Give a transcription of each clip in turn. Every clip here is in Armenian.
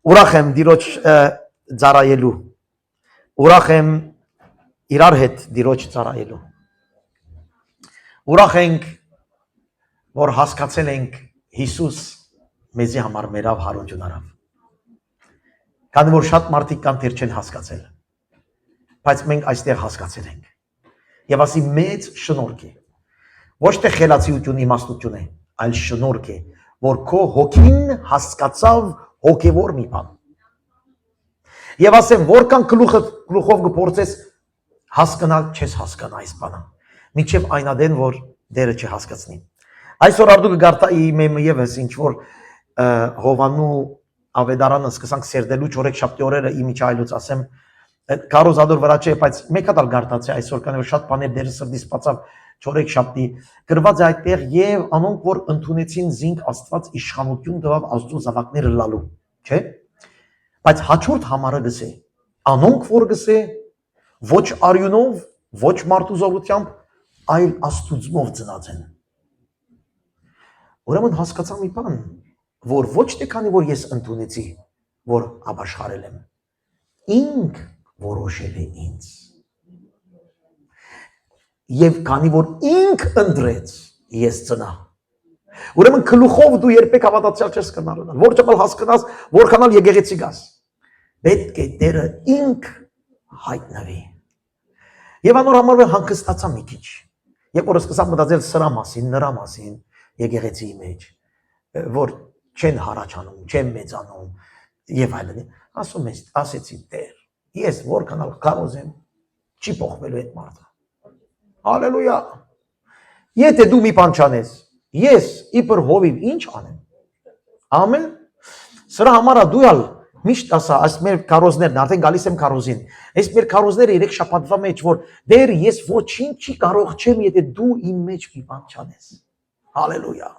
Ուրախ եմ դիրոջ ծառայելու։ Ուրախ եմ իրար հետ դիրոջ ծառայելու։ Ուրախ ենք, որ հասկացել ենք Հիսուս մեզի համար մերավ հարություն արավ։ Քանի որ շատ մարդիկ կան դեռ չեն հասկացել, բայց մենք այստեղ հասկացել ենք։ Եվ ասի մեծ շնորհք է։ Ոչ թե խելացիություն իմաստություն է, այլ շնորհք է, որ քո հոգին հասկացավ հոգևոր մի բան։ Եվ ասեմ, որքան գլուխով գործես հասկանալ, չես հասկանա այս բանը։ Մինչև այնադեն, որ դերը չհասկացնի։ Այսօր արդու կգարտայի մեմ եւս ինչ որ Հովանու ավետարանը սկսանք սերդելու չորեքշաբթի օրերը իմիջայլուց ասեմ կարոզադոր վրա չէ, բայց մեկ հատ գարտացի այսօր կան որ շատ բաներ դերը սրտից բացավ չորեքշաբթի գրված է այդտեղ եւ անոնք որ ընդունեցին զինք Աստված իշխանություն տվավ Աստծո զավակները լալու, չէ՞։ Բայց հաջորդ համարը գսե անոնք որ գսե ոչ արյունով, ոչ մարդուզորությամբ, այլ Աստուծմով ծնած են։ Ուրեմն հասկացա մի բան, որ ոչ թե քանի որ ես ընդունեցի, որ ապաշխարել եմ, ինք որոշել է ինձ։ Եվ քանի որ ինք ընտրեց, ես ծնա։ Ուրեմն գլուխով դու երբեք հավատացյալ չես կնալու, որչափ հասկանաս, որքանալ եկեղեցի գաս։ Պետք է Տերը ինք հայտնվի։ Եվ անոր համար հանգստացա մի քիչ։ Երբ որ սկսա մտածել սրա մասին, նրա մասին, եկեղեցիի մեջ, որ չեն հարաճանում, չեն մեծանում եւ այլն, ասում ես, ասեցի Տեր, ես որքանալ կարոզ եմ, չի փոխվելու այդ մարդը։ Հալելույա։ Եթե դու մի բան չանես, ես իբր հովիվ ինչ անեմ։ Ամեն։ Սրա համար դու ալ միշտ ասա, այս մեր կարոզներն, արդեն գալիս եմ կարոզին։ Այս մեր կարոզները 3 շաբաթվա մեջ որ դեր ես ոչինչ չի կարող չեմ, եթե դու իմ մեջ մի բան չանես։ Հալելույա։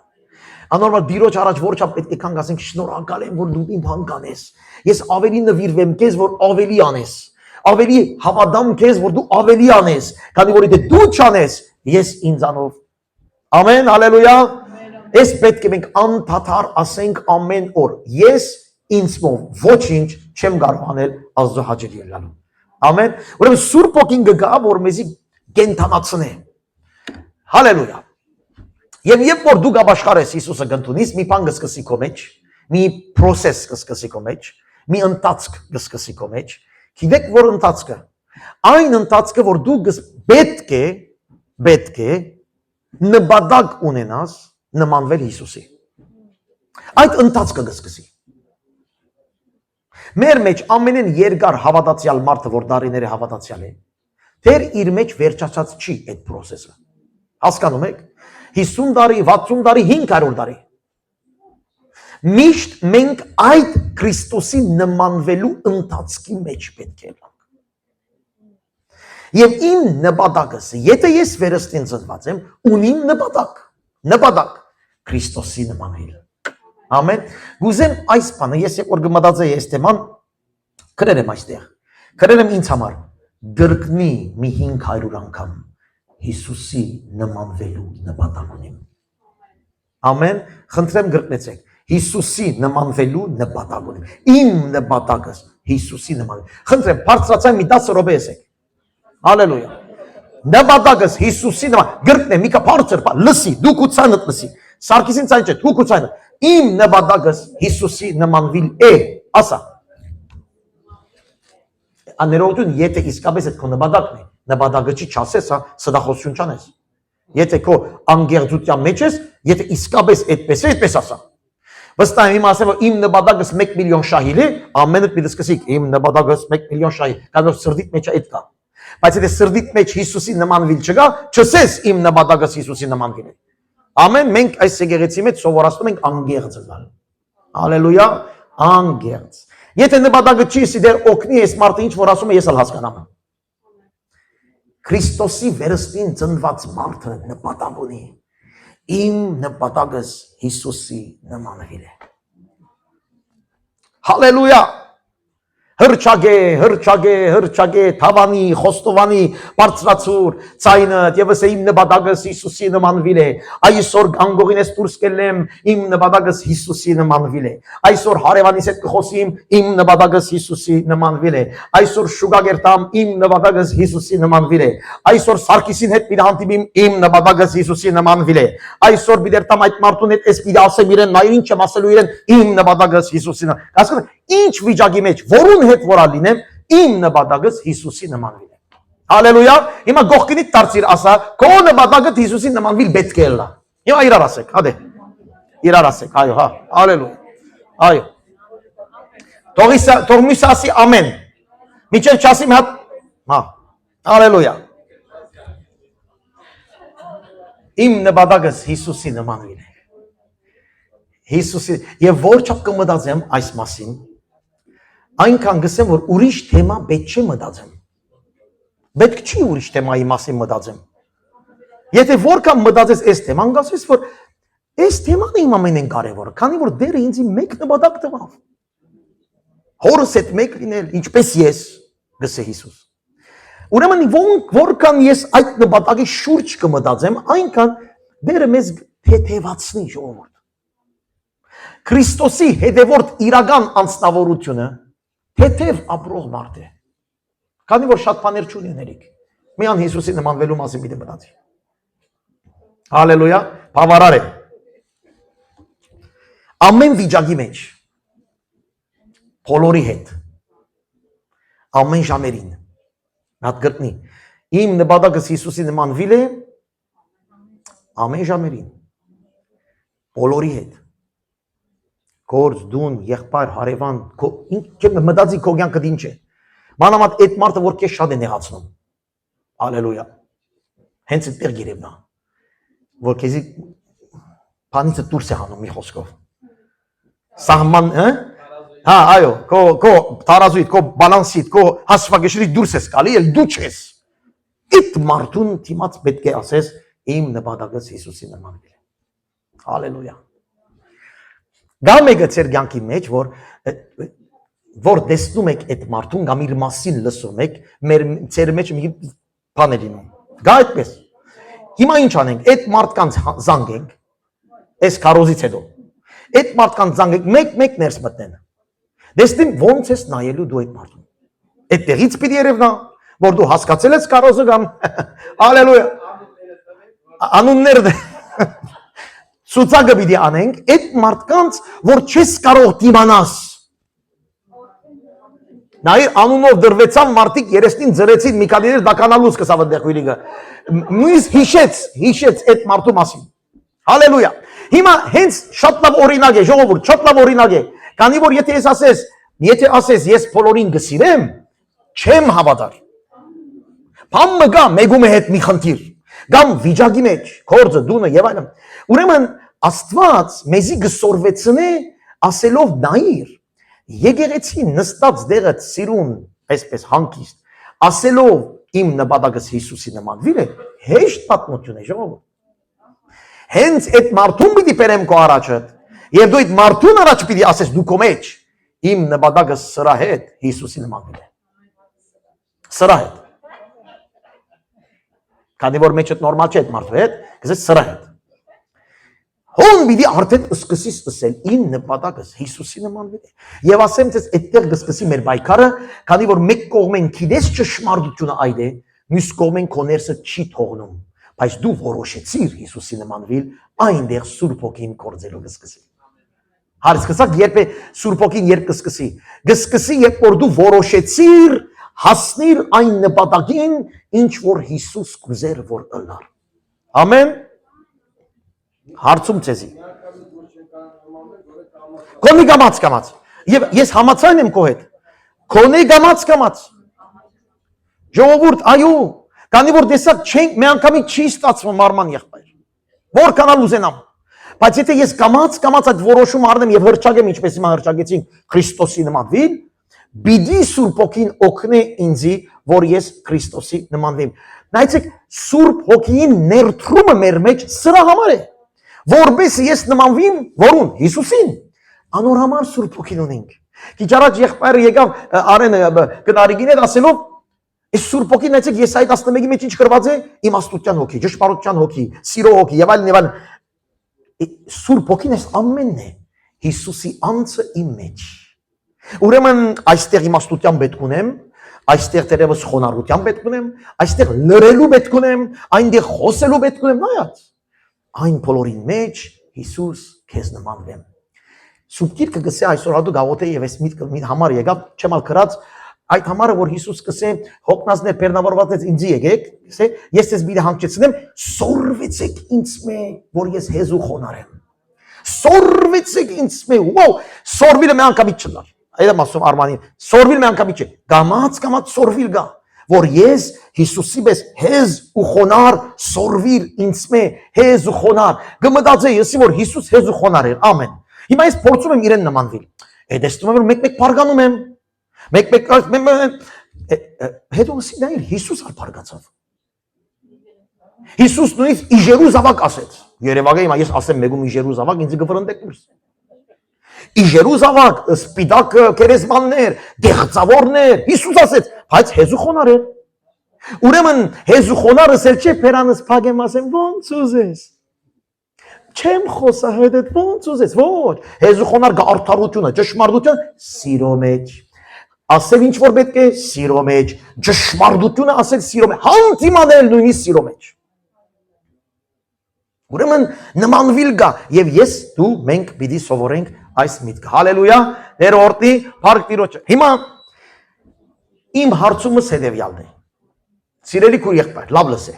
Անորմալ դիրոջ առաջ որչափ պետք է կանգնենք շնորհակալ եմ որ դու իմ բան կանես։ Ես ավելի նվիրվեմ քեզ որ ավելի անես։ Ավելի հավատամ քեզ որ դու ավելի անես, քանի որ եթե դու չանես, ես ինձանով։ Ամեն, հալելույա։ Ես պետք է մենք անդադար ասենք ամեն օր, ես ինձով ոչինչ չեմ կարող անել Աստծո հաճելի ելնալու։ Ամեն։ Ուրեմն Սուրբ Օքին գա որ մեզի կենթանացնե։ Հալելույա։ Եվ երբ որ դու ապաշխարես Հիսուսը գտնունից, մի բան կսկսի քո մեջ, մի process կսկսի քո մեջ, մի ընթացք կսկսի քո մեջ, գիտեք որ ընթացքը, այն ընթացքը որ դու պետք է նպատակ ունենաս նմանվել Հիսուսի։ Այդ ընթացքը կսկսի։ Մեր մեջ ամենեն երկար հավատացյալ մարդը, որ դարիները հավատացյալ է, դեռ իր մեջ վերջացած չի այդ process-ը։ Հասկանում եք։ 50 տարի, 60 տարի, 500 տարի։ Միշտ մենք այդ Քրիստոսի նմանվելու ընթացքի մեջ պետք է լինենք։ Եվ իմ նպատակս, եթե ես վերստին ծնված եմ, ունիմ նպատակ Քրիստոսի նմանվել։ Ամեն։ Գուզեմ այս բանը, ես եկոր գմտածեի այս թեման, գրել եմ այստեղ։ Գրել եմ ինձ համար գրկնի մի 500 անգամ Հիսուսի նմանվելու նպատակ ունիմ։ Ամեն, խնդրեմ գրկնեցեք։ Հիսուսի նմանվելու նպատակ ունիմ։ Իմ նպատակս Հիսուսի նմանվելու։ Խնդրեմ, բարձրացա մի 10 րոպե եսեք։ Հալելույա։ Նպատակս Հիսուսի նման։ Գրկնե մի քիչ բարձր, լսի, դու կուցանդ լսի։ Սարգիսին ցայն չէ, դու կուցանը։ Իմ նպատակս Հիսուսի նմանվել է, ասա։ Աներողություն, եթե իսկապես այդ քո նպատակն է, նպատակը չի չասես, հա, սդախոսություն չանես։ Եթե քո անգեղծության մեջ ես, եթե իսկապես այդպես է, այդպես ասա։ Վստահ եմ ասեմ, որ իմ նպատակս 1 միլիոն շահիլ է, ամենը պիտի սկսեք, իմ նպատակս 1 միլիոն շահիլ, കാരണം սրդիդ մեջ այդ կա։ Բայց եթե սրդիդ մեջ Հիսուսի նմանվել չկա, չսես իմ նպատակս Հիսուսի նմանվել է։ Ամեն, մենք այս եկեղեցի մեջ սովորացնում ենք անգեղծ լինել։ Հալելույա, անգեղծ։ Եթե նպատակը չի, դեռ օգնի այս մարդը ինչ որ ասում է, ես էլ հասկանամ։ Քրիստոսի վերստին ծնված մարդը նպատակ ունի։ Իմ նպատակս Հիսուսի նմանվել է։ Հալելույա։ հրճագե, թավանի, խոստովանի, բարձրացուր, ցայնը, եւս իմ նպատակս Հիսուսի նմանվիլ է։ Այսօր գանգողին ես դուրս կելեմ, իմ նպատակս Հիսուսի նմանվիլ է։ Այսօր հարևանիս հետ կխոսիմ, իմ նպատակս Հիսուսի նմանվիլ է։ Այսօր շուկա կերտամ, իմ նպատակս Հիսուսի նմանվիլ է։ Այսօր Սարգիսին հետ պիտի հանդիպիմ, իմ նպատակս Հիսուսի նմանվիլ է։ Այսօր պիտի երթամ այդ մարդուն հետ, ես պիտի ասեմ իրեն, նայր ինչ եմ ասելու իրեն, իմ նպատակս Հիսուսի նմանվիլ է։ Հասկանա՞ք, ինչ վիճակի մեջ, որուն հետ որ ալինեմ, իմ նպատակս Հիսուսի նմանվիլ է։ Հալելույա։ Հիմա գողքինից դարձիր ասա, քո նպատակը Հիսուսի նմանվիլ պետք է լա։ Հիմա իրար ասեք, հադե։ Իրար ասեք, այո, հա, հալելույա։ Այո։ Թող մյուս ասի ամեն։ Միջև չասի մի հատ, հա, հալելույա։ Իմ նպատակս Հիսուսի նմանվիլ է։ Հիսուսի, եւ որ չափ կմտածեմ այս մասին, այնքան գսեմ, որ ուրիշ թեմա պետք չի մտածեմ։ Պետք չի ուրիշ թեմայի մասին մտածեմ։ Եթե որքան մտածես այս թեման, գասես, որ այս թեման է իմ ամենեն կարևորը, քանի որ դերը ինձ մեկ նպատակ տվավ։ Հորս հետ մեկ լինել, ինչպես ես, գսե Հիսուս։ Ուրեմն որքան ես այդ նպատակի շուրջ կմտածեմ, այնքան դերը մեզ թեթևացնի ժողովուրդ։ Քրիստոսի հետևորդ իրական անձնավորությունը թեթև ապրող մարդ է։ Քանի որ շատ բաներ չունի ներիք։ Միան Հիսուսի նմանվելու մասին պիտի մտածի։ Հալելույա, բավարար է։ Ամեն վիճակի մեջ, բոլորի հետ, ամեն ժամերին, նատ գտնի, իմ նպատակս Հիսուսի նմանվիլ է, ամեն ժամերին, բոլորի հետ, գործ, դուն, եղբայր, հարևան, մտածի քո կյանքը ինչ է։ Մանավանդ այդ մարդը, որ քեզ շատ է նեղացնում։ Հալելույա։ Հենց այդտեղ գիրևն է, որ քեզի բանից դուրս է հանում մի խոսքով։ Սահման, հա, այո, քո տարազույթ, քո բալանսիտ, քո հասվագեշրից դուրս ես գալի, էլ դու չես։ Այդ մարդուն դիմաց պետք է ասես, իմ նպատակս Հիսուսի նմանվիլ է։ Հալելույա։ Գա մեկը ձեր կյանքի մեջ, որ տեսնում եք այդ մարդուն, կամ իր մասին լսում եք, ձեր մեջ մի բան է լինում։ Գա այդպես։ Հիմա ինչ անենք, այդ մարդկանց զանգենք, այս քարոզից հետո։ Այդ մարդկանց զանգենք, մեկ ներս մտնեն։ Դեսնեմ ոնց ես նայելու դու այդ մարդուն։ Այդտեղից պիտի երևնա, որ դու հասկացել ես քարոզը կամ հալելույա։ Անուններ Սուծակը պիտի անենք, այդ մարդկանց, որ չես կարող դիմանաս։ Նայր անունով դրվեցան մարդիկ երեսնին ձրեցին մի քանի դականալուց կսավ այդտեղ հյուրիկը։ Նույնիսկ հիշեց այդ մարդու մասին։ Հալելույա։ Հիմա հենց շատ լավ օրինակ է, ժողովուրդ, շատ լավ օրինակ է։ Քանի որ եթե ասես ես բոլորին գսիրեմ, չեմ հավատար։ Բան մը գա մեգում է հետ մի խնդիր։ Կամ վիճակի մեջ, կորձը, դունը եւ այլն։ Ուրեմն Աստված մեզի գսորվեցնե ասելով նայիր, եկեղեցին նստած դեղը սիրուն, այսպես հանգիստ, ասելով իմ նպատակս Հիսուսի նմանվիլ է, հեշտ պատմություն է ժողովուրդ։ Հենց այդ մարդուն պիտի բերեմ քո առաջը, եւ դու այդ մարդուն առաջ պիտի ասես դու քո մեջ, իմ նպատակս սրա հետ Հիսուսի նմանվիլ է։ Սրա հետ։ Քանի որ մեջդ նորմալ չէ այդ մարդու հետ, գսես սրա հետ։ Հոն պիտի արդեն սկսես ասել իմ նպատակս Հիսուսի նմանվիլ է։ Եվ ասեմ ձեզ այդտեղ կսկսի մեր բայկարը, քանի որ մեկ կողմեն գիտես ճշմարտությունը այդ է, մյուս կողմեն քո ներսը չի թողնում, բայց դու որոշեցիր Հիսուսի նմանվիլ, այնտեղ Սուրբ Հոգին կործելու կսկսի։ Հարցկսակ երբ է Սուրբ Հոգին երբ կսկսի, կսկսի երբ որ դու որոշեցիր հասնիր այն նպատակին, ինչ որ Հիսուս կուզեր որ ըլլար։ Ամեն։ Հարցում ցեզի։ Կոնի գամած։ Եվ ես համաձայն եմ քո հետ։ Կոնի գամած։ Ժողովուրդ, այո, քանի որ տեսակ չենք, մի անգամից չի ստացվում մարման եղբայր։ Որքանալ ուզենամ։ Բայց եթե ես գամած այդ որոշում առնեմ եւ հրճագեմ, ինչպես հիմա հրճագեցինք Քրիստոսի նմանվիլ, Բիդի Սուրբ Հոգին օգնե ինձի, որ ես Քրիստոսի նմանվեմ։ Նայեցեք, Սուրբ Հոգին ներդրումը մեր մեջ սրա համար է, որպես ես նմանվեմ որուն Հիսուսին։ Անոր համար Սուրբ Հոգին ունենք, Քիչ առաջ եղբայրը եկավ Արենը գնարիգին էր ասելով այս Սուրբ ոգին այցեք Եսայի 11-ի մեջ ինչ գրված է իմաստության հոգի, ճշմարտության հոգի, սիրո հոգի եւ այլն եւ այլն։ Սուրբ ոգին այս ամենն է Հիսուսի անձը իմ մեջ։ Ուրեմն այստեղ իմաստության պետք ունեմ, այստեղ դերևս խոնարհության պետք ունեմ, այստեղ լրելու պետք ունեմ, այնտեղ խոսելու պետք ունեմ, նայած։ Այն բոլորին մեջ Հիսուս քեզ նմանվեմ։ Սուրբ Գիրքը գսե այսօր ադու գավոթե եւ այս միտքը համար եկավ, չեմ ալ գրած այդ համարը որ Հիսուս կսե հոգնածներ բեռնավորվածից ինձի եկեք, գսե ես ես բիդը հանգեցնեմ, սորվեցեք ինձ մե, որ ես հեզ ու խոնար եմ։ Սորվեցեք ինձ մե, վոու, սորվիլը մի անգամից չլար։ Այդ եմ ասում Արմանին, սորվիլ մի անգամից չէ, գամած սորվիլ գա, որ ես Հիսուսի պես հեզ ու խոնար սորվիլ ինձ մե, հեզ ու խոնար։ Գմտածե եսի որ Հիսուս հեզ ու խոնար էր, ամեն։ Հիմա ես փորձում եմ իրեն նմանվել։ Այդ տեսնում եմ որ մեկ-մեկ բարգանում եմ։ Մեկ-մեկ հետո ասիդայր Հիսուս ալ բարգացավ։ Հիսուս նույնիսկ իժերու զավակ ասեց։ Երևակը հիմա ես ասեմ մեկում իժերու զավակ ինձ գվրընդեք դուրս։ Իժերու զավակ, սպիտակ կերեսմաններ, դեղծավորներ, Հիսուս ասեց, բայց հեզու խոնար է։ Ուրեմն հեզու խոնարը սել չէ փերանս փագեմ ասեմ ոնց ուզես։ Չեմ խոսա հետ ոնց ուզես, ոչ, հեզու խոնար գա արդարությունը, ճշմարտությունը սիրո մեջ։ Ասել ինչ որ պետք է սիրո մեջ, ճշմարտությունը ասել սիրո մեջ, հանդիմանել նույնիսկ սիրո մեջ։ Ուրեմն նմանվիլ գա եւ ես դու մենք պիտի սովորենք այս միտքը։ Հալելույա, ներորդի, փառք Տիրոջը։ Հիմա իմ հարցումս հետեւյալն է։ Սիրելի քույր եղբայր, լավ լսե։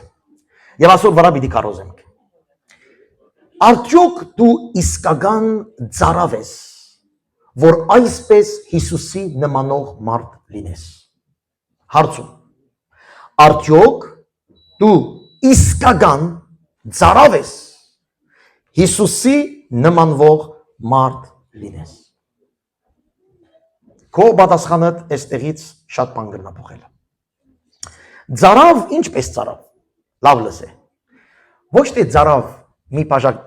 Եվ այսօր վրա պիտի կարոզենք։ Արդյոք դու իսկական ծարավ ես, որ այսպես Հիսուսի նմանող մարդ լինես։ Հարցում։ Արդյոք դու իսկական ծարավ ես Հիսուսի նմանվող մարդ լինես։ Քո պատասխանը այստեղից շատ բան կգնա փոխել։ Ծարավ ինչպես ծարավ։ Լավ լսե։ Ոչ թե ծարավ մի բաժակ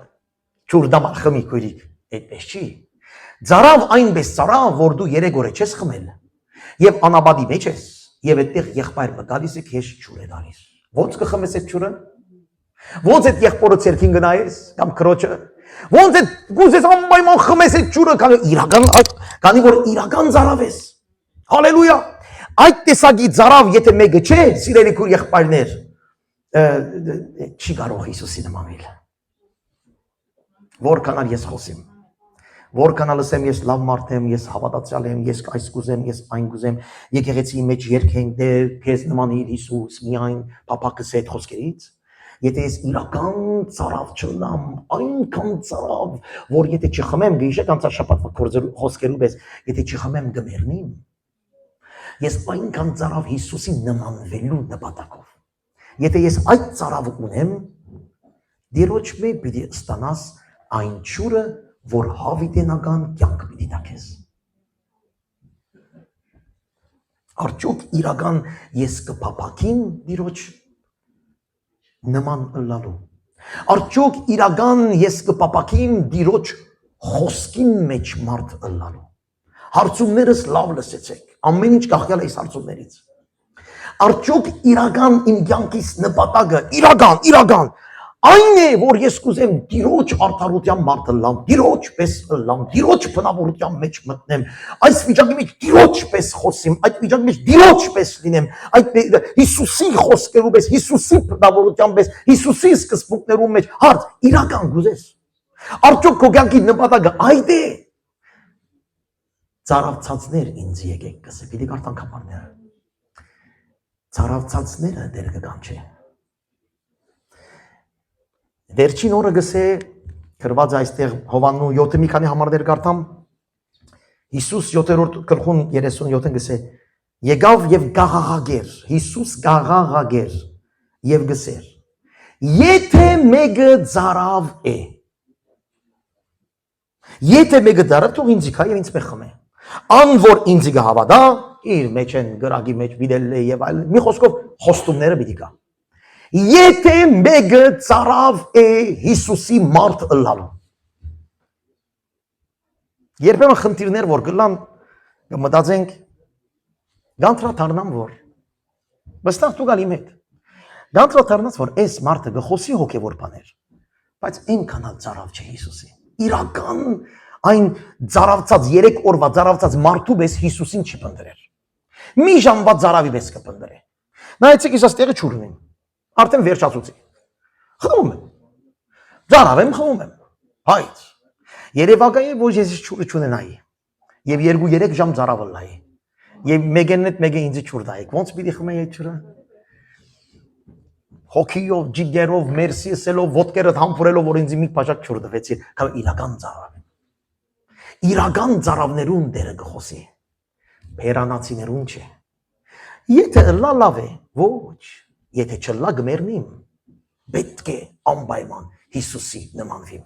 ճուրդամալ խմի քույրիկ, այդպես չի։ Ծարավ այնպես ծարավ, որ դու 3 օր չես խմել եւ անաբադի մեջ ես եւ այդտեղ եղբայր մտալիս է քեզ ջուր է տալիս։ Ոնց կխմես այդ ջուրը։ Ոնց այդ եղբորը ցերքին գնայես կամ քրոջը։ Ոնց այդ գուզես անպայման խմես այդ ջուրը, քանի որ իրական ծարավ ես։ Հալելույա։ Այդ տեսակի ծարավ եթե մեկը չէ, սիրելի քույր եղբայրներ, չի կարող Հիսուսի նմանվել։ Որքան ես խոսեմ, որքան լսեմ ես լավ մարդ եմ, ես հավատացյալ եմ, ես այս կուզեմ, ես այն կուզեմ, եկեղեցի մեջ երգենք դեր, քեզ նմանիր Հիսուս, միայն փափակս այդ խոսքերից։ Եթե ես իրական ծարավ չլամ, այնքան ծարավ, որ եթե չխմեմ, գիշեր անցած շաբաթվա խոսքերու պես, եթե չխմեմ գմեռնիմ, ես այնքան ծարավ Հիսուսի նմանվելու նպատակով։ Եթե ես այդ ծարավը ունեմ, դիրոջ մե պիտի ստանաս այն ջուրը, որ հավիտենական կյանք պիտի տա քեզ։ Արդյոք իրական ես կփափակին դիրոջ նման ըլլալու։ Արդյոք իրական ես կփափակին դիրոջ խոսքին մեջ մարդ ըլլալու։ Հարցումներս լավ լսեցեք։ Ամեն ինչ կախյալ է այս հարցումներից։ Արդյոք իրական իմ կյանքիս նպատակը իրական այն է, որ ես կուզեմ դիրոջ արդարության մարդ ըլլամ, դիրոջ պես ըլլամ, դիրոջ բնավորության մեջ մտնեմ, այս վիճակի մեջ դիրոջ պես խոսեմ, այդ վիճակի մեջ դիրոջ պես լինեմ, այդ Հիսուսի խոսքերու պես, Հիսուսի բնավորության պես, Հիսուսի սկզբունքներու մեջ, հարց, իրական գուզես։ Արդյոք քո կյանքի նպատակը այդ է։ Ծարավցածներ ինձ եկեք կսե, պիտի կարդանք համարները։ Ծարավցածները դեր կգան չէ։ Վերջին օրը գսե գրված այստեղ Հովաննու 7 մի քանի համարներ կարդամ։ Հիսուս 7-րդ գլխուն 37-ն գսե եկավ եւ գաղաղագեր, Հիսուս գաղաղագեր եւ գսեր։ Եթե մեկը ծարավ է։ Եթե մեկը ծարավ թող ինձ գա եւ ինձ մե խմե։ Ան որ ինձ գհավատա, իր մեջ են գրագի մեջ վիդել եւ այլ մի խոսքով խոստումները պիտի գա։ Եթե մեկը ծարավ է Հիսուսի մարդ ըլլալու։ Երբեմն խնդիրներ որ գլան Կմտածենք գանտրատարնամ որ վստահ դու գալ իմ հետ գանտրատարնաց որ այս մարդը գխոսի հոգևոր բաներ բայց այնքան ծարավ չէ Հիսուսի իրական այն ծարավցած 3 օրվա ծարավցած մարդու պես Հիսուսին չի պնդրեր մի ժամվա ծարավի պես կպնդրե նայեցեք ես աստեղը չուրնեմ արդեն վերջացուցի խմում եմ ծարավ եմ խմում եմ հայց երևակայ է որ ես չուրը չունենայի եւ 2-3 ժամ ծարավը լայի եւ մեկն այդ մեկը ինձ չուր դայք ոնց պիտի խմեի այդ ջուրը հոգիով ջիգերով մերսի ասելով ոդկերդ համբուրելով որ ինձ մի բաժակ ջուր տվեցի կամ իրական ծարավներուն դերը գխոսի բերանացիներուն չէ եթե լավ է ոչ եթե չլա գմերնիմ պետք է անպայման Հիսուսի նմանվիմ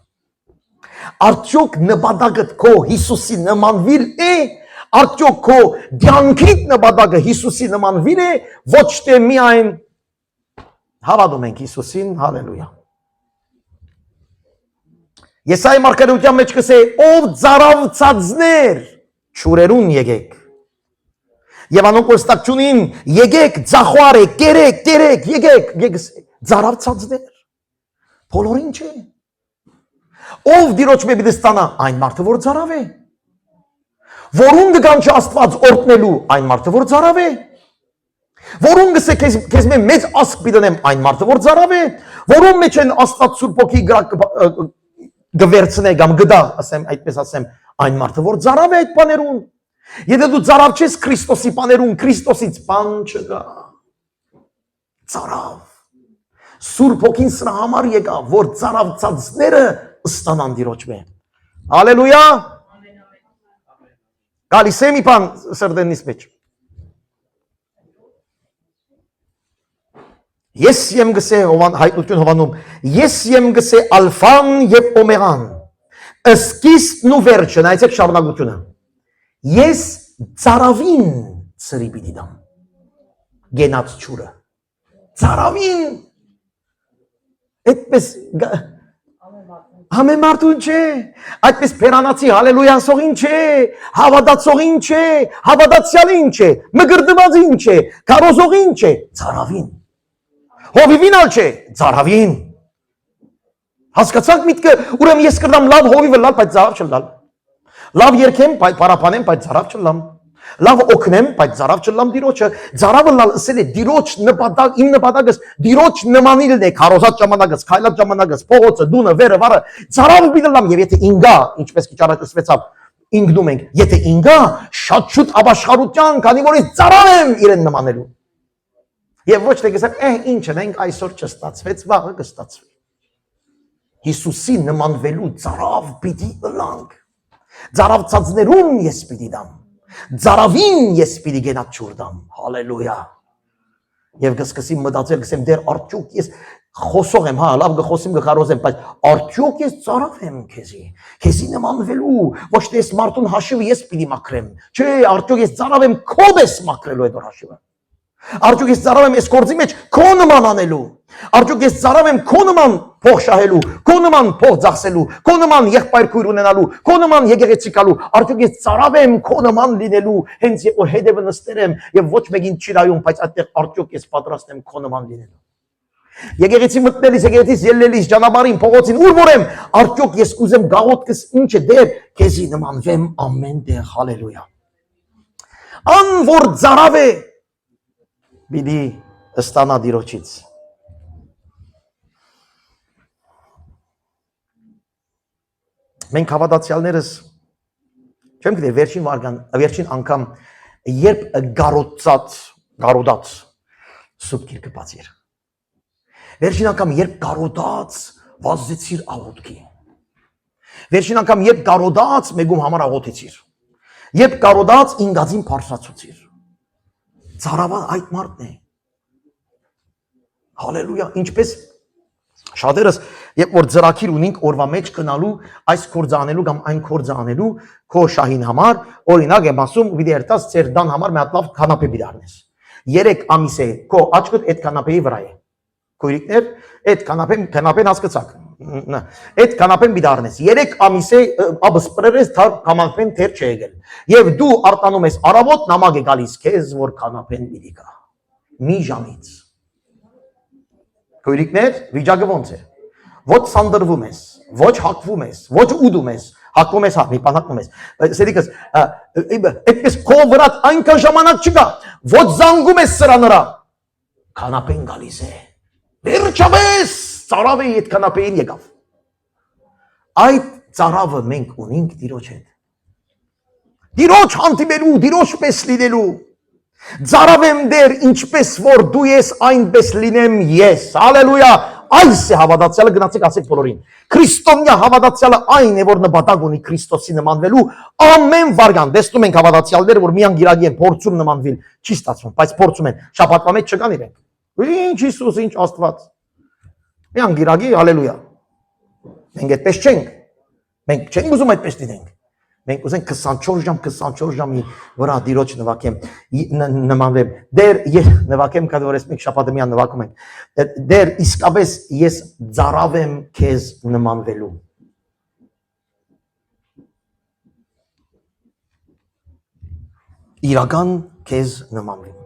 արդյոք նպատակդ քո Հիսուսի նմանվիլ է արդյոք քո դյանքիդ նպատակը Հիսուսի նմանվիլ է ոչ թե միայն հավատում ենք Հիսուսին հալելույա Եսայի մարգարեության մեջ կսե ով ծարավցածներ չուրերուն եկեք եւ անոնք ոստակ չունին եկեք ծախوارե կերեք եկեք ծարավցածներ բոլորին չէ ով դիրոջ մե պիտի ստանա այն մարդը որ ծարավ է որուն կգան Աստված օրտնելու այն մարդը որ ծարավ է որուն գսե քեզ մեծ ասկ պիտենեմ այն մարդը որ ծարավ է որուն մեջ են Աստված Սուրբ Հոգի գվերցնե կամ գդա ասեմ այդպես ասեմ այն մարդը որ ծարավ է այդ բաներուն եթե դու ծարավ չես Քրիստոսի բաներուն Քրիստոսից բան չկա ծարավ Սուրբ Հոգին սրա համար եկա որ ծարավցածները ստանան դիրոջ մե հալելույա գալիս է մի բան սրտենից մեջ Ես եմ գսե հայտնություն Հովանում ես եմ գսե ալֆան եւ օմեգան սկիզբն ու վերջը նայեցեք շարունակությունը ես ծարավին ծրի պիտի դամ գենաց ճուրը ծարավին այդպես համեմարտուն չէ այդպես փերանացի հալելույա ասողին չէ հավատացողին չէ հավատացյալին չէ մգրդվածին չէ կարոզողին չէ ծարավին Հովիվինալ չէ, ծարավին հասկացանք միտքը ուրեմն ես կրնամ լավ հովիվը լալ, բայց ծարավ չլալ լավ երկեմ, պարապանեմ, բայց ծարավ չլամ լավ օգնեմ, բայց ծարավ չլամ դիրոջը ծարավը լալ ասել է դիրոջ նպատակ իմ նպատակս դիրոջ նմանիլն է քարոզած ժամանակս, քայլած ժամանակս, փողոցը, դունը, վերը, վարը ծարավը պիտի լամ եւ եթե ինգա, ինչպես քիչ առաջ ասվեցավ ինգնում ենք, եթե ինգա շատ շուտ ապաշխարության, քանի որ ես ծարավ եմ իրեն նմանելու Եվ ոչ թե գսեմ, ինչ ենք այսօր չստացվեց, վաղը կստացվի։ Հիսուսի նմանվելու ծարավ պիտի ըլանք։ Ծարավցածներուն ես պիտի դամ։ Ծարավին ես պիտի գենատ չուր դամ։ Հալելույա։ Եվ գսկսի մտածել, գսեմ, դեր արդյոք ես խոսող եմ, հա, լավ գխոսիմ գխարոզեմ, բայց արդյոք ես ծարավ եմ քեզի։ Քեզի նմանվելու, ոչ թե ես մարդուն հաշիվը ես պիտի մաքրեմ։ Չէ, արդյոք ես ծարավ եմ քո պես մաքրելու այդ հաշիվը։ Արդյոք ես ծարավ եմ ես գործի մեջ քո նման անելու Արդյոք ես ծարավ եմ քո նման փող շահելու քո նման փող ծախսելու քո նման եղբայր քույր ունենալու քո նման եկեղեցի գալու Արդյոք ես ծարավ եմ քո նման լինելու հենց երբ որ հետևը նստել եմ եւ ոչ մեկին չի նայում բայց այդտեղ արդյոք ես պատրաստ եմ քո նման լինելու Եկեղեցի մտնելիս եկեղեցից ելնելիս ճանապարհին փողոցին ուր որ եմ արդյոք ես կուզեմ գաղութքս ինչ է դեր քեզի նմանվեմ ամեն տեղ հալելույա Ան որ ծարավ է Բիդի ստանա դիրոջից Մենք հավատացյալներս չեմ գիտե վերջին անգամ երբ գարոդած սուրբ գիրքը բացիր Վերջին անգամ երբ գարոդած վազեցիր աղոթքի Վերջին անգամ երբ գարոդած մեգում համար աղոթեցիր Երբ գարոդած ինգածին բարձրացուցիր Ծարավան այդ մարդն է Հալելույա ինչպես շատերս երբ որ ծրակիր ունենք օրվա մեջ կնալու այս կորձը անելու կամ այն կորձը անելու քո շահին համար օրինակ եմ ասում պիտի երտաս ծեր դան համար մի հատ լավ կանապե պիտի առնես 3 ամիս է քո աչքդ այդ կանապեի վրա է քույրիկներ այդ կանապեն հասկացաք Այդ կանապեն մի դառնես 3 ամիս է աբս պրերես թար կամանքեն թեր չեղել եւ դու արտանում ես արավոտ նամակ է գալիս քեզ որ կանապեն մի գա մի ժամից քույրիկներ վիճակը ոնց է ոչ սանդրվում ես ոչ հակվում ես ոչ ուդում ես հակվում ես մի բան հակվում ես սերիկս այդպես քո վրա այնքան ժամանակ չկա ոչ զանգում ես սրա նրա կանապեն գալիս է վերջապես ծարավը այդ կանապեին եկավ այդ ծարավը մենք ունենք Տիրոջ հետ Տիրոջ հանդիպելու Տիրոջ պես լինելու ծարավեմ դեր ինչպես որ դու ես այնպես լինեմ ես հալելույա այս է հավատացյալը գնացեք ասեք բոլորին քրիստոնյա հավատացյալը այն է որ նպատակ ունի Քրիստոսի նմանվելու ամեն վարքան տեսնում ենք հավատացյալները որ միան գիրագի են փորձում նմանվել չի ստացվում բայց փորձում են շաբաթվա մեջ չկան իրենք ինչ Հիսուս ինչ Աստված միան գիրագի հալելույա մենք այդպես չենք մենք չենք ուզում այդպես լինենք մենք ուզենք 24 ժամի վրա Տիրոջ նվակեմ նմանվեմ դեր նվակեմ կա որ ես մենք շաբաթը միան նվակում ենք դեր իսկապես ես ծարավ եմ քեզ նմանվելու իրական քեզ նմանվեմ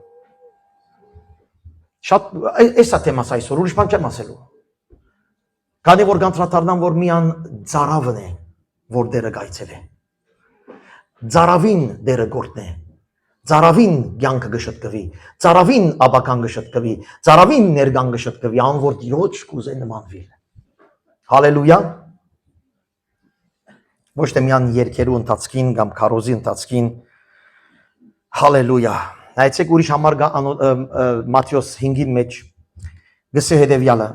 շատ էսա թեմաս այսօր ուրիշ բան չեմ ասելու քանի որ կանտրատարնամ որ միան ծարավն է որ դերը գայցել է ծարավին դերը գործն է ծարավին կյանքը գշտկվի ծարավին աբական գշտկվի ծարավին ներգան գշտկվի ան որ Տիրոջ կուզե նմանվի հալելույա ոչ թե միան երկերու ընթացքին կամ քարոզի ընթացքին հալելույա այցեք ուրիշ համար Մատթեոս 5-ի մեջ գսե հետևյալը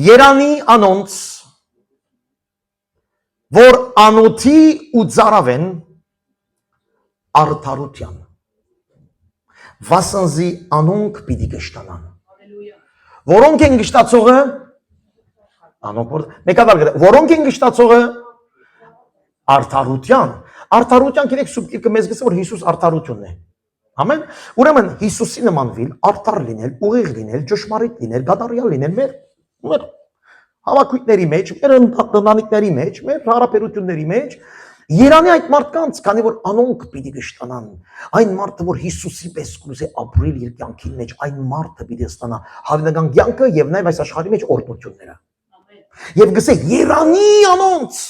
Երանի անոնց որ անոթի ու ծարավեն արդարության վասնզի անոնք պիտի գշտանան որոնք են գշտացողը որոնք են գշտացողը արդարության գիտեք սուբտիկը մեզ գսե որ Հիսուս արդարությունն է ամեն ուրեմն Հիսուսի նմանվել արդար լինել ուղիղ լինել ճշմարիտ լինել գադարյալ լինել մեր հավաքույտների մեջ մեր ընտանիքների մեջ մեր հարաբերությունների մեջ Երանի այդ մարդկանց քանի որ անոնք պիտի գշտանան այն մարդը որ Հիսուսի պես կուզե ապրել իր կյանքի մեջ այն մարդը պիտի ստանա հավիտենական կյանքը եւ նաեւ այս աշխարհի մեջ օրհնությունները եւ գսե Երանի անոնց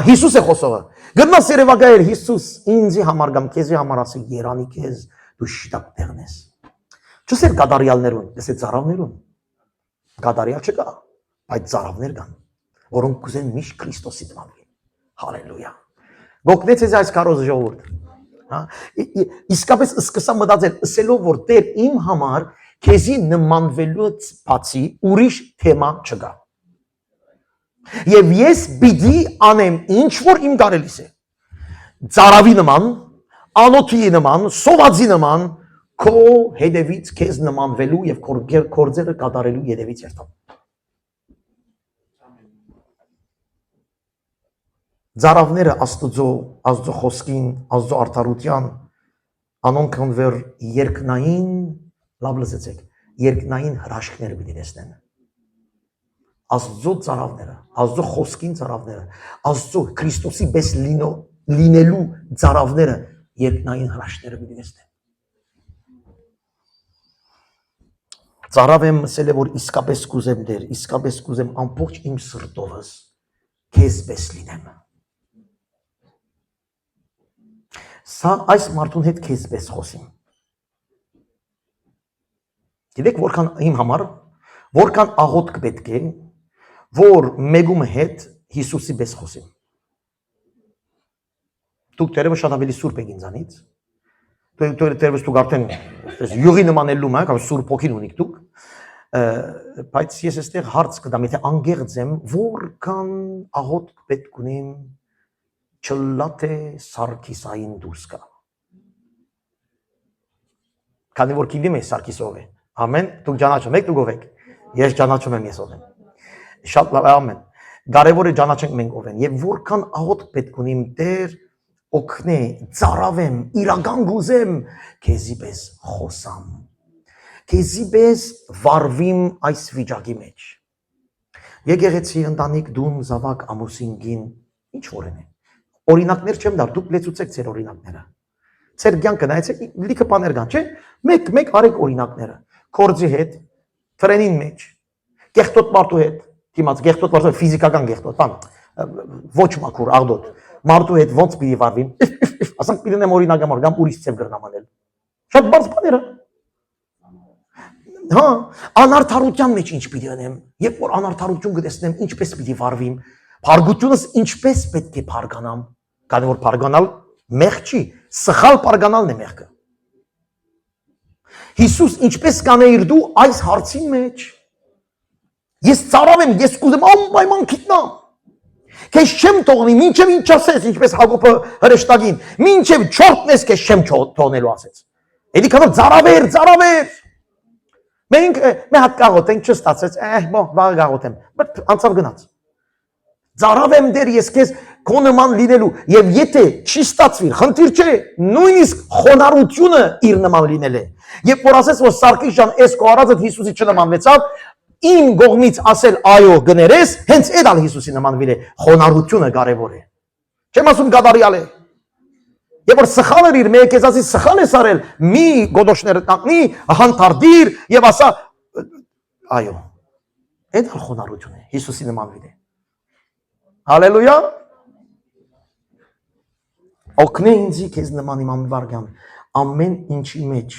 Հիսուս է խոսողը գտնաս երևակայր Հիսուս ինձի համար կամ քեզի համար ասի Երանի քեզ դու շտապ տեղն ես չսեր գադարյալներուն դեսե ծարավներուն գադարյալ չկա բայց ծարավներ կան որոնք կուզեն միշտ Քրիստոսի նմանվի Հալելույա գոկնեց ես այս կարոզը ժողովուրդ հա իսկապես սկսա մտածել ասելով որ Տեր իմ համար քեզի նմանվելուց բացի ուրիշ թեմա չկա եւ ես պիտի անեմ ինչ որ իմ կարելիս է ծարավի նման անոթի նման սովածի նման քո հետևից քեզ նմանվելու եւ կորձերը կատարելու հետևից երթալ Ծարավները Աստծո խոսքին, Աստծո արդարության, անոնք անվեր երկնային, լավ լսեցեք, երկնային հրաշքներ պիտի տեսնեն։ Աստծո ծարավները, Աստծո խոսքին ծարավները, Աստծո Քրիստոսի պես լինելու ծարավները երկնային հրաշքները պիտի տեսնեն։ Ծարավ եմ ասել է, որ իսկապես կուզեմ դեր, իսկապես կուզեմ ամբողջ իմ սրտովս քեզ պես լինեմ։ Սա այս մարդուն հետ քեզ պես խոսիմ։ Գիտեք որքան իմ համար, որքան աղոթք պետք է, որ մեկում հետ Հիսուսի պես խոսիմ։ Դուք դերևս շատ ավելի սուրբ եք ինձանից։ Դերևս դուք արդեն յուղի նմանելու մա, կամ սուրբ ոգին ունիք դուք։ Բայց ես այստեղ հարց կտամ, եթե անգեղծ եմ, որքան աղոթք պետք ունեմ չլաթե Սարգիսային դուրս կա։ Քանի որ գիտեմ ես Սարգիս ով է։ Ամեն, դուք ճանաչում եք, դուք ով եք։ Ես ճանաչում եմ ես ով եմ։ Շատ լավ, ամեն։ Կարևորը ճանաչենք մենք ով են։ Եվ որքան աղոթք պետք ունիմ Տեր օգնե, ծարավեմ, իրական գուզեմ, քեզի պես խոսամ։ Քեզի պես վարվիմ այս վիճակի մեջ։ Եկեղեցի, ընտանիք, դուն, զավակ, ամուսին, գին, ինչ որ են։ Օրինակներ չեմ դար, դուք լեցուցեք ձեր օրինակները։ Ձեր կյանքը նայեցեք, լիքը բաներ կան, չէ՞։ Մեկ արեք օրինակները։ Կորձի հետ, ֆրենին մեջ, կեղտոտ մարդու հետ, դիմաց կեղտոտ մարդու ֆիզիկական կեղտոտ, բան, ոչ մաքուր, աղդոտ, մարդու հետ ոնց պիտի վարվին, ասենք պիտի նեմ օրինակամար, կամ ուրիշ ծև գրնամանել։ Շատ բարձ բաներ է։ Հա, անարդարության մեջ ինչ պիտի անեմ, երբ որ անարդարություն կտեսնեմ, ինչպես պիտի վարվիմ, փարգությունս ինչպես պետք է փարգանամ, քանի որ փարգանալ մեղք չի, սխալ փարգանալն է մեղքը։ Հիսուս ինչպես կանեիր դու այս հարցի մեջ։ Ես ծարավ եմ, ես կուզեմ անպայման գիտնամ։ Քեզ չեմ թողնի, մինչև ինչ ասես, ինչպես Հակոբը հրեշտակին, մինչև չորտնես քեզ չեմ թողնելու ասեց։ Էլի քանով ծարավեր։ Մենք մի հատ գաղոտ ենք չստացեց, վաղ գաղոտ եմ, բայց անցավ գնաց։ Ծարավ եմ դեր ես քեզ քո նման լինելու, եւ եթե չի ստացվի, խնդիր չէ, նույնիսկ խոնարհությունը իր նման լինել է։ Երբ որ ասես, որ Սարգիս ջան, այս քո արածը Հիսուսի չնմանվեցավ, իմ կողմից ասել այո գներես, հենց այդ ալ Հիսուսի նմանվել է, խոնարհությունը կարևոր է։ Չեմ ասում գադարյալ է։ Երբ որ սխալ էր իր մեկ ես ասի սխալ ես արել, մի գոդոշները տակնի, հանդարտիր եւ ասա այո։ Այդ ալ խոնարհություն է, Հիսուսի նմանվել է։ Հալելույա։ Օգնե ինձ քեզ նման իմ անվարգան, ամեն ինչի մեջ։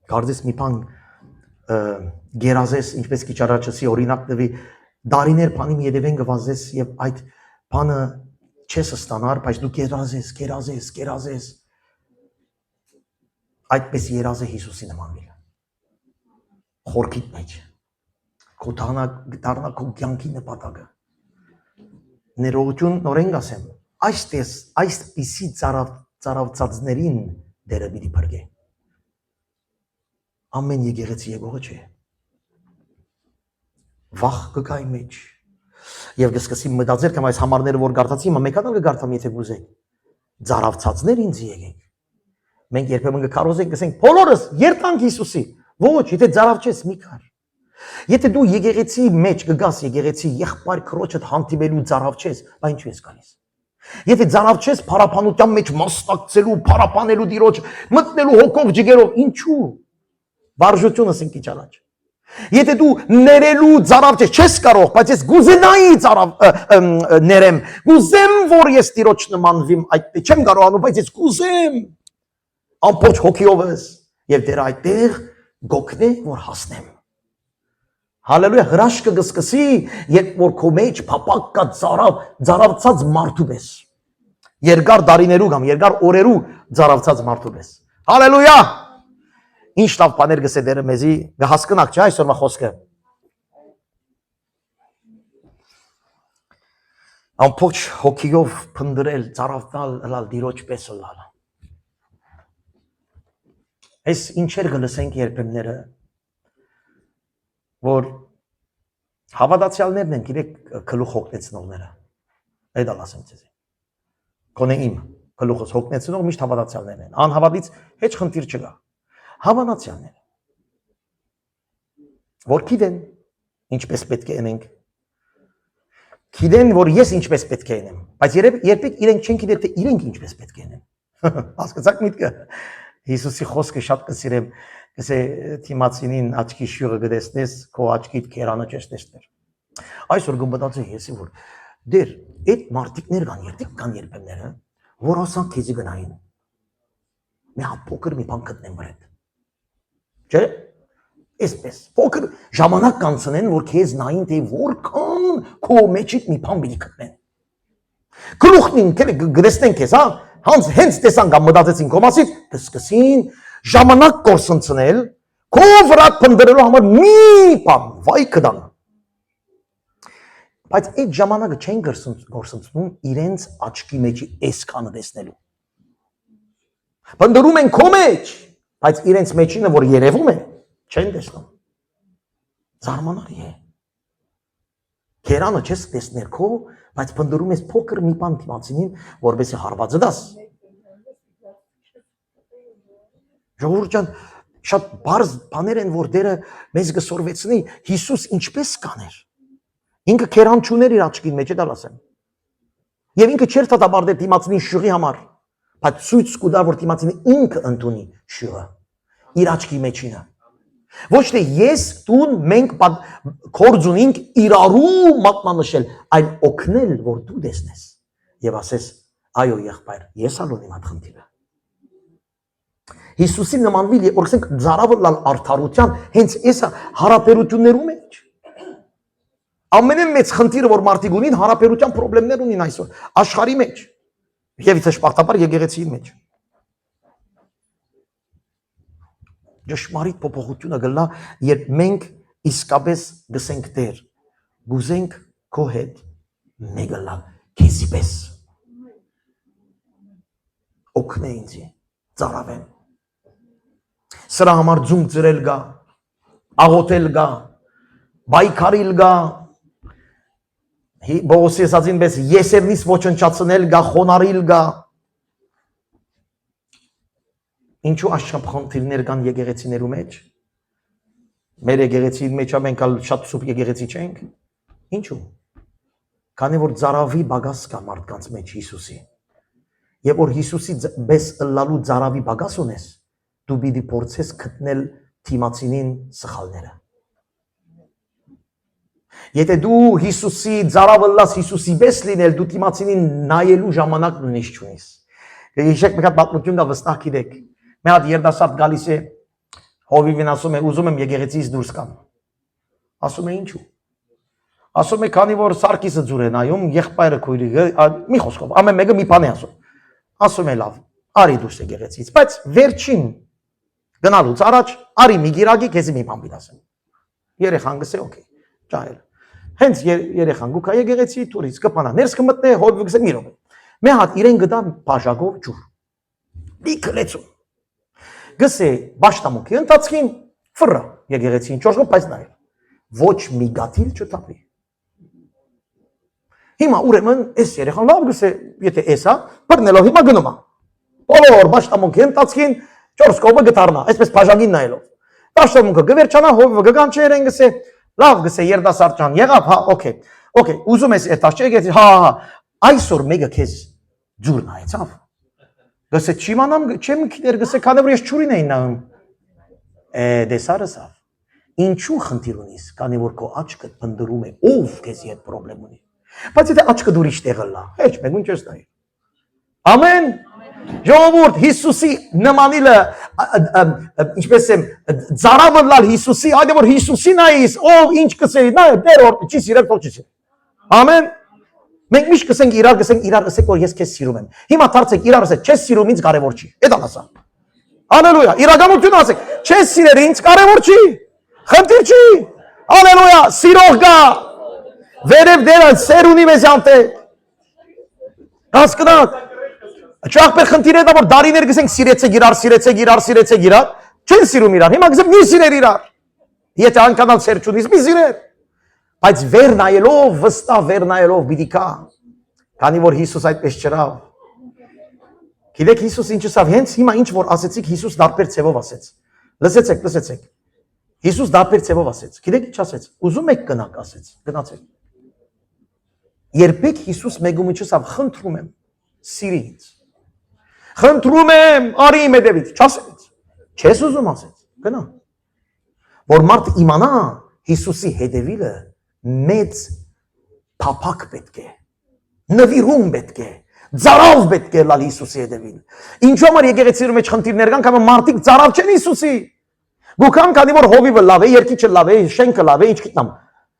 Կարծես մի բան գերազես, ինչպես քիչ առաջացի օրինակ տվի, դարիներ բանին յետևեն գվազես եւ այդ բանը չես ստանար, բայց դու գերազես։ Այդպես երազ է Հիսուսի նմանվել։ Խորքիդ մեջ։ Քո դառնա քո կյանքի նպատակը։ Ներողություն նորեն ասեմ, այսպիսի ծարավծածներին դերը պիտի փրկե։ Ամեն եկեղեցի եկողը չէ։ Վախ կգայի մեջ։ Եվ կսկսի մտածել կամ այս համարները որ գարտացի, մեկական կգարտամ եթե գուզեք։ Ծարավծածներ ինձ եկեք։ Մենք երբեմն կկարողենք ասենք բոլորս երթանք Հիսուսի։ Ոչ, եթե ծարավ չես մի կար։ Եթե դու եկեղեցի մեջ կգաս եկեղեցի եղբայր քրոջդ հանդիպելու ծարավ չես, բա ինչու ես գալիս։ Եթե ծարավ չես փարապանության մեջ մասնակցելու, փարապանելու դիրոջ, մտնելու հոգով ջգերով, ինչու։ Վարժությունս ինքիչ առաջ։ Եթե դու ներելու ծարավ չես կարող, բայց ես գուզենայի ծարավ ներեմ, գուզեմ որ ես դիրոջ նմանվիմ, այդ չեմ կարողանում, բայց ես գուզեմ ամբողջ հոգիովս եւ դեր այդտեղ գոքնե որ հասնեմ։ Հալելույա, հրաշքը կսկսի, երբ որ քո մեջ փապակ կա ծարավծած մարդու պես։ Երկար դարիներու կամ երկար օրերու ծարավծած մարդու պես։ Հալելույա։ Ինչ լավ բաներ գսե դերը մեզի, կհասկնաք չէ այսօրվա խոսքը։ Ամբողջ հոգիով փնտրել, ծարավտալ, լալ դիրոջ պես լալ։ Այս ինչեր կլսենք երբեմները, որ հավատացյալներն են, գիտեք, գլուխ հոգնեցնողները։ Այդ ալ ասեմ ձեզ։ Գոնե իմ գլուխս հոգնեցնող միշտ հավատացյալներն են։ Անհավատից հեչ խնդիր չկա։ Հավանացյալներ, որ գիտեն ինչպես պետք է անենք, գիտեն որ ես ինչպես պետք է անեմ, բայց երբեք իրենք չեն գիտեր թե իրենք ինչպես պետք է անեն։ Հասկացաք միտքը։ Հիսուսի խոսքը շատ կսիրեմ, կսե թիմացինին աչքի շյուղը գտեսնես, քո աչքիդ քերանը չես տեսներ։ Այսօր գմտածի եսի որ դեր այդ մարտիկներ կան, երբեք կան երբեմները, որ ասան քեզի գնային։ Մի հատ փոքր մի բան գտնեն վրեդ։ Չէ՞։ Այսպես փոքր ժամանակ կանցնեն, որ քեզ նային թե որքան քո մեջիդ մի բան պիտի գտնեն։ Գլուխնին գտեսնեն քեզ, հա, հենց տեսան կամ մտածեցին քո մասից, կսկսին ժամանակ կորսնցնել, քո վրա փնտրելու համար մի բան, վայ կդան։ Բայց այդ ժամանակը չեն կորսնցնում իրենց աչքի մեջի այսքանը տեսնելու։ Փնտրում են քո մեջ, բայց իրենց մեջինը որ երևում է, չեն տեսնում։ Զարմանալի է։ Քերանը չես տեսներ քո, բայց փնտրում ես փոքր մի բան դիմացինին, որովհետեւ հարվածը դաս։ Ժողովուրդ ջան, շատ բարձ բաներ են, որ Տերը մեզ գսորվեցնի, Հիսուս ինչպես կաներ։ Ինքը քերան չուներ իր աչքին մեջ, դա ասեմ։ Եվ ինքը չէր դատապարտել դիմացնի շյուղի համար, բայց ցույց կտա, որ դիմացինը ինքը ընդունի շյուղը իր աչքի մեջինը։ Ոչ թե ես դուն մենք կորձ ունենք իրարու մատնանշել, այլ օգնել, որ դու տեսնես եւ ասես այո եղբայր, ես ալ ունիմ այդ խնդիրը։ Հիսուսի նմանվիլ օրսենք ծարավը լալ արդարության հենց էսա հարաբերություններու մեջ։ Ամենամեծ խնդիրը որ մարդիկ ունին հարաբերության խնդիրներ ունին այսօր աշխարհի մեջ եւ իշխպարտաբար եկեղեցիի մեջ։ Ճշմարիտ փոփոխությունը գլա, երբ մենք իսկապես գսենք Տեր, գուզենք քո հետ մեգլա քեզի պես։ Օգնե ինձ, ծարավեն։ Սրա համար ձում ծրել գա, աղոթել գա, բայկարիլ գա, Բողոսի ասածին պես եսևնից ոչնչացնել գա, խոնարիլ գա։ Ինչու աշխապ խնդիրներ կան եկեղեցիներու մեջ։ Մեր եկեղեցի մեջ մենք շատ սուպ եկեղեցի չենք։ Ինչու։ Քանի որ ծարավի բագաս կա մարդկանց մեջ Հիսուսի։ Եվ որ Հիսուսի պես լալու ծարավի բագաս ունես, դու պիտի փորձես գտնել թիմացինին սխալները։ Եթե դու Հիսուսի ծարավը լաս Հիսուսի պես լինել, դու թիմացինին նայելու ժամանակ նույնիսկ չունես։ Իշեք մի հատ պատմություն կա վստահ գիտեք։ Մի հատ երդասարդ գալիս է հովիվին ասում է ուզում եմ եկեղեցից դուրս գամ։ Ասում է ինչու։ Ասում է քանի որ Սարգիսը ձուր է նայում, եղբայրը քույրիկը մի խոսքով ամեն մեկը մի բան է ասում։ Ասում է լավ, արի դուրս եկեղեցից, բայց վերջին գնալուց առաջ արի մի գիրակի քեզի մի բան ասեմ։ Երեխան գսե օքեյ, ճայել։ Հենց երեխան գուքա եկեղեցի թուրից կփանա, ներս կմտնե հովիվ գսե մի րոպե։ Մի հատ իրեն գտա բաժակով ջուր։ Դիքլեցու։ Գսե բաշտամուքի ընթացքին ֆռա եկեղեցին ճոշկով բայց նայել։ Ոչ մի գաթիլ չտապի։ Հիմա ուրեմն էս երեխան լավ գսե, եթե էսա, բռնելով հիմա գնում է։ Բոլոր բաշտամուքի ընթացքին ճոշկովը գտարնա, այսպես բաժակին նայելով։ Բաշտամուքը գվերջանա, հովիվը գգան չերեն գսե, լավ գսե երդասարդ ջան, եղավ, հա, օքեյ։ Օքեյ, ուզում ես այդտաշ եկեցի, հա, այսօր մեկը քեզ ջուր նայեցավ։ Գսե չիմանամ, չեմ գիտեր գսե քանի որ ես ջուրին էի նայում։ Դեսարսավ։ Ինչու խնդիր ունիս, քանի որ քո աչքը փնդրում է, ով քեզի հետ խնդրեմ ունի։ Բայց եթե աչքը դուրիշ տեղը լա, հեչ մեկ ինչ ես նայ։ Ամեն։ Ժողովուրդ Հիսուսի նմանիլը ինչպես եմ ծարավը լալ Հիսուսի, այդը որ Հիսուսի նայիս, ով ինչ կսերի, նայ դեր որ չի սիրել, թող չի սիրել։ Ամեն։ Մենք միշտ գսենք իրար ասեք որ ես քեզ սիրում եմ։ Հիմա դարձեք իրար ասեք, չես սիրում ինձ կարևոր չի։ Էդ ասա։ Հալելույա, իրականություն ասեք, չես սիրել ինձ կարևոր չի։ Խնդիր չի։ Հալելույա, սիրող գա։ Վերև դերը սեր ունի մեզ անտե։ Հասկանաք։ Չախպեր խնդիրը դա որ դարիներ գսենք սիրեցեք իրար, չեն սիրում իրար։ Հիմա գսեմ մի սիրեր իրար։ Եթե անկանալ սեր չունիս, մի սիրեր։ Բայց վեր նայելով, վստահ վեր նայելով պիտի կա։ Քանի որ Հիսուս այդպես չրավ։ Գիտեք Հիսուս ինչ ասավ, հենց հիմա ինչ որ ասեցիք Հիսուս դարբեր ցևով ասեց։ Լսեցեք։ Հիսուս դարբեր ցևով ասեց։ Գիտեք ինչ ասեց։ Ուզում եք գնաք ասեց։ Գնացեք։ Երբեք Հիսուս մեգում ինչ ասավ, խնդրում եմ, սիրի ինձ։ Խնդրում եմ, արի իմ հետևից, չասեց։ Չես ուզում ասեց։ Գնա։ Որ մարդ իմանա Հիսուսի հետևիլը մեծ փափակ պետք է, նվիրում պետք է, ծարավ պետք է լալ Հիսուսի հետևին։ Ինչու համար եկեղեցիի մեջ խնդիրներ կան, կամ մարդիկ ծարավ չեն Հիսուսի։ Գուքան քանի որ հովիվը լավ է, երկիչը լավ է, շենքը լավ է, ինչ գիտնամ։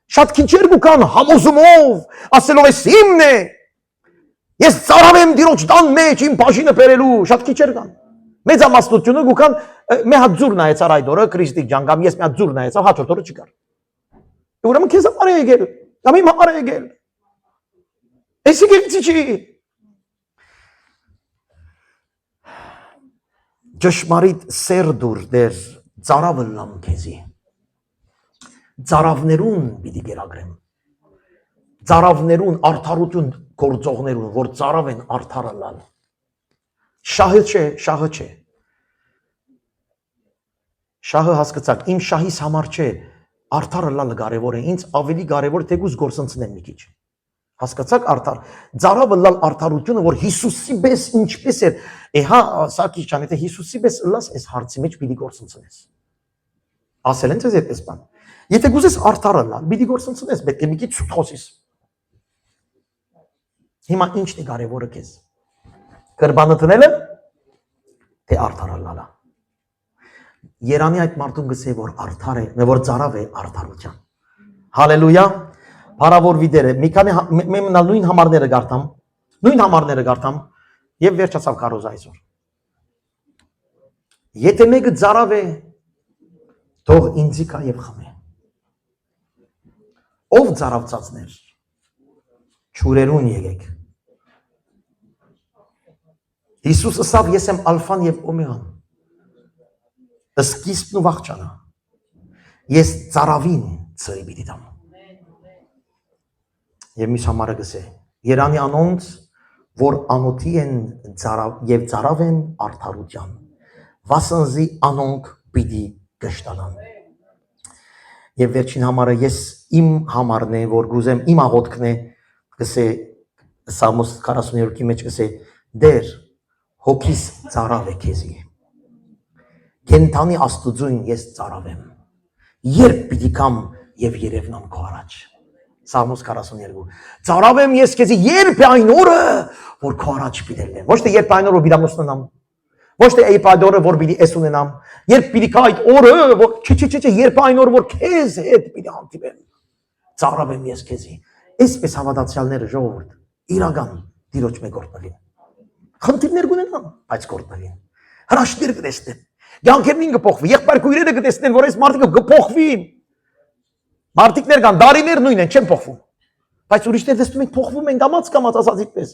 Շատ քիչեր գուքան համոզումով, ասելով էս իմն է։ Ես ծարավ եմ դիրոջ տան մեջ իմ բաժինը բերելու, շատ քիչեր կան։ Մեծամասնությունը գուքան մի հատ ձուր նայեցար այդ օրը Քրիստիկ ջան, կամ ես մի հատ ձուր նայեցա, հաջորդ օրը չկար։ Ուրեմն քեզ համար է եկել, կամ իմ համար է եկել։ Էս եկեցի չի։ Ճշմարիտ սեր դուր դեր ծարավը լամ քեզի։ Ծարավներուն պիտի գերագրեմ։ Ծարավներուն արդարություն գործողներուն, որ ծարավ են արդարը լալ։ Շահը չէ։ Շահը հասկացաք, իմ շահիս համար չէ, արդարը լալը կարևոր է, ինձ ավելի կարևոր թե գուզ գործընծնեմ մի քիչ։ Հասկացաք արդար։ Ծարավը լալ արդարությունը, որ Հիսուսի պես ինչպես էր, հա, սակի ճան, եթե Հիսուսի պես լաս, այս հարցի մեջ պիտի գործընծնես։ Ասել են ձեզ այդպես բան։ Եթե գուզես արդարը լալ, պիտի գործընծնես, պետք է մի քիչ ցույց խոսես։ Հիմա ինչն է կարևորը քեզ։ Կրբանը դնելը, թե արդարը լալը։ Երանի այդ մարդուն գսե, որ արդար է, որ ծարավ է արդարության։ Հալելույա, հարավոր վիդերը, մի քանի մենալ նույն համարները գարտամ, եւ վերջացավ կարոզ այսօր։ Եթե մեկը ծարավ է, թող ինձի կա եւ խմե։ Ով ծարավծածներ, չուրերուն եկեք։ Հիսուս ասավ, ես եմ ալֆան եւ օմեգան։ Սկիզբն ու վախճանը։ Ես ծարավին ծրի պիտի տամ։ Եվ միս համարը գսե, Երանի անոնց, որ անոթի են եւ ծարավ են արդարության, վասնզի անոնք պիտի գշտանան։ Եվ վերջին համարը ես իմ համարն է, որ գուզեմ իմ աղոթքն է, գսե Սամոս 42-ի մեջ գսե, դեր հոգիս ծարավ է քեզի։ Կենթանի աստուծուն ես ծարավ եմ։ Երբ պիտի կամ եւ երևնամ քո առաջ։ Սամոս 42։ Ծարավ եմ ես քեզի երբ է այն օրը, որ քո առաջ պիտի լինեմ։ Ոչ թե երբ այն օրը պիտի ամուսնանամ։ Ոչ թե այդ օրը որ պիտի էս ունենամ։ Երբ պիտի կա այդ օրը, որ չէ, երբ այն օրը որ քեզ հետ պիտի հանդիպեմ։ Ծարավ եմ ես քեզի։ Այսպես հավատացյալները ժողովուրդ իրական դիրոջ մեկ գործնալին։ Խնդիրներ կունենան, բայց գործնալին։ Հրաշքներ կտեսնեն։ Կյանքերին կփոխվի, եղբայրքույրերը կտեսնեն, որ այս մարդիկը կփոխվին։ Մարդիկներ կան, դարիներ նույնն են, չեն փոխվում։ Բայց ուրիշներ տեսնում են փոխվում են կամած ասածից պես։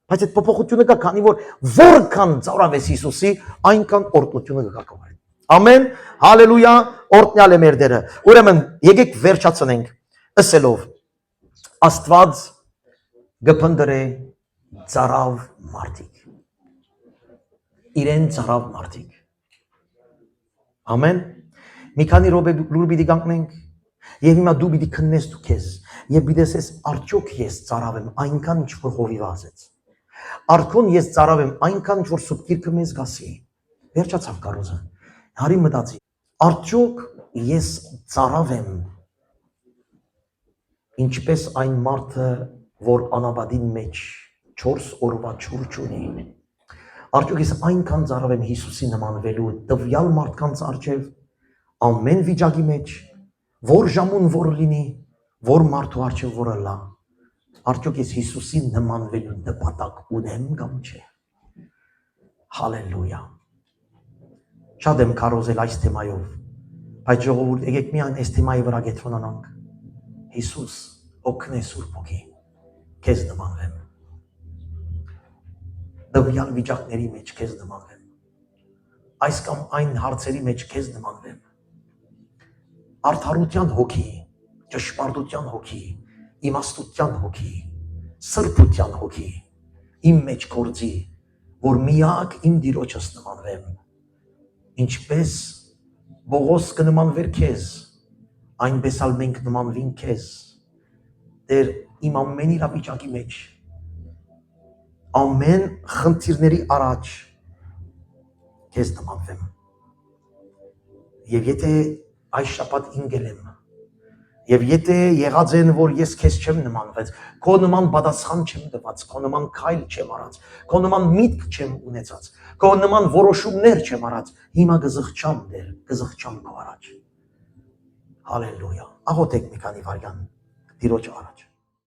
Բայց այդ փոփոխությունը կա, քանի որ որքան ծարավես Հիսուսի, այնքան օրհնությունը կգա քո վրա։ Ամեն, հալելույա, օրհնյալ է մեր Տերը։ Ուրեմն եկեք վերջացնենք ասելով Աստված գփնդրե ծարավ մարդիկ։ Իրեն ծարավ մարդիկ։ Ամեն։ Մի քանի րոպե լուր պիտի կանգնենք եւ հիմա դու պիտի քննես դու քեզ եւ պիտի ասես արդյոք ես ծարավ եմ այնքան ինչ որ հովիվ ասեց։ Արդյոք ես ծարավ եմ այնքան ինչ որ սուբկիրքը մեզ գասի։ Վերջացավ կարոզը։ Հարի մտածի։ Արդյոք ես ծարավ եմ ինչպես այն մարդը, որ անաբադին մեջ 4 օրվա ջուր ունի։ Արդյոք ես այնքան ծարավ եմ Հիսուսի նմանվելու տվյալ մարդկանց առջև ամեն վիճակի մեջ, որ ժամուն որ լինի, որ մարդու առջև որը լա, արդյոք ես Հիսուսի նմանվելու նպատակ ունեմ կամ չէ։ Հալելույա։ Շատ եմ քարոզել այս թեմայով, բայց ժողովուրդ եկեք միայն այս թեմայի վրա կենտրոնանանք։ Հիսուս օգնե Սուրբ Հոգի, քեզ նմանվեմ։ Տվյալ վիճակների մեջ քեզ նմանվեմ։ Այս կամ այն հարցերի մեջ քեզ նմանվեմ։ Արդարության հոգի, ճշմարտության հոգի, իմաստության հոգի, սրբության հոգի, իմ մեջ գործի, որ միակ իմ Տիրոջս նմանվեմ, ինչպես Բողոս կնմանվեր քեզ, այնպես ալ մենք նմանվին քեզ, Տեր իմ ամեն իրավիճակի մեջ, ամեն խնդիրների առաջ քեզ նմանվեմ։ Եվ եթե այս շաբաթ ինգել եմ, եւ եթե եղած են, որ ես քեզ չեմ նմանվեց, քո նման պատասխան չեմ տված, քո նման քայլ չեմ արած, քո նման միտք չեմ ունեցած, քո նման որոշումներ չեմ արած, հիմա կզղջամ Տեր, կզղջամ քո առաջ։ Հալելույա։ Աղոթեք մի քանի վայրկյան Տիրոջ առաջ։